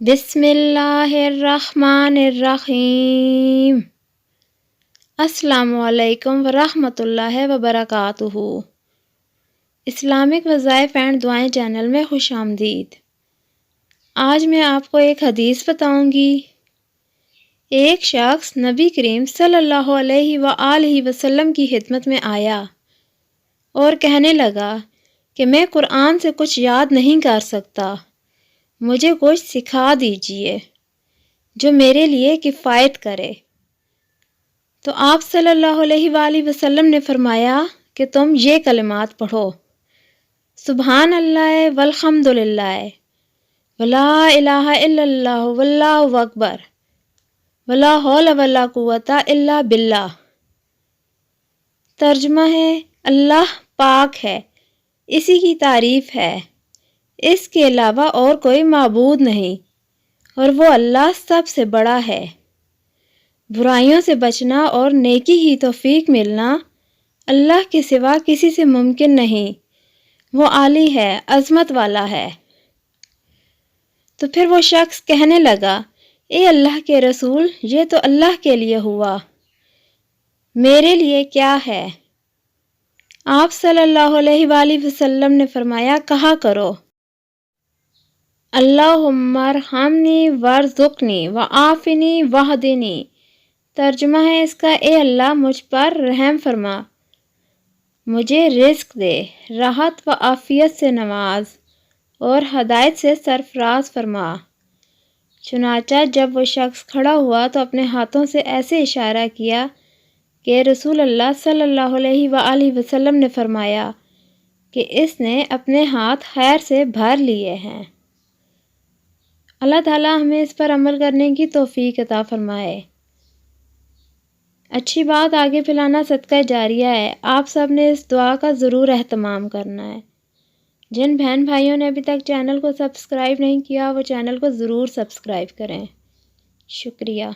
بسم اللہ الرحمن الرحیم۔ السلام علیکم ورحمۃ اللہ وبرکاتہ۔ اسلامک وظائف اینڈ دعائیں چینل میں خوش آمدید۔ آج میں آپ کو ایک حدیث بتاؤں گی۔ ایک شخص نبی کریم صلی اللہ علیہ وآلہ وسلم کی خدمت میں آیا اور کہنے لگا کہ میں قرآن سے کچھ یاد نہیں کر سکتا، مجھے کچھ سکھا دیجئے جو میرے لیے کفایت کرے۔ تو آپ صلی اللہ علیہ وآلہ وسلم نے فرمایا کہ تم یہ کلمات پڑھو: سبحان اللہ والحمد للہ ولا الہ الا اللہ واللہ اکبر ولا حول ولا قوت الا باللہ۔ ترجمہ ہے: اللہ پاک ہے، اسی کی تعریف ہے، اس کے علاوہ اور کوئی معبود نہیں، اور وہ اللہ سب سے بڑا ہے۔ برائیوں سے بچنا اور نیکی کی توفیق ملنا اللہ کے سوا کسی سے ممکن نہیں، وہ عالی ہے، عظمت والا ہے۔ تو پھر وہ شخص کہنے لگا: اے اللہ کے رسول، یہ تو اللہ کے لیے ہوا، میرے لیے کیا ہے؟ آپ صلی اللہ علیہ وآلہ وسلم نے فرمایا: کہا کرو: اللہم ارحمنی وارزقنی وعافنی واہدنی۔ ترجمہ ہے اس کا: اے اللہ مجھ پر رحم فرما، مجھے رزق دے، راحت و عافیت سے نواز اور ہدایت سے سرفراز فرما۔ چنانچہ جب وہ شخص کھڑا ہوا تو اپنے ہاتھوں سے ایسے اشارہ کیا کہ رسول اللہ صلی اللہ علیہ وآلہ وسلم نے فرمایا کہ اس نے اپنے ہاتھ خیر سے بھر لیے ہیں۔ اللہ تعالیٰ ہمیں اس پر عمل کرنے کی توفیق عطا فرمائے۔ اچھی بات آگے پھیلانا صدقہ جاریہ ہے، آپ سب نے اس دعا کا ضرور اہتمام کرنا ہے۔ جن بہن بھائیوں نے ابھی تک چینل کو سبسکرائب نہیں کیا وہ چینل کو ضرور سبسکرائب کریں۔ شکریہ۔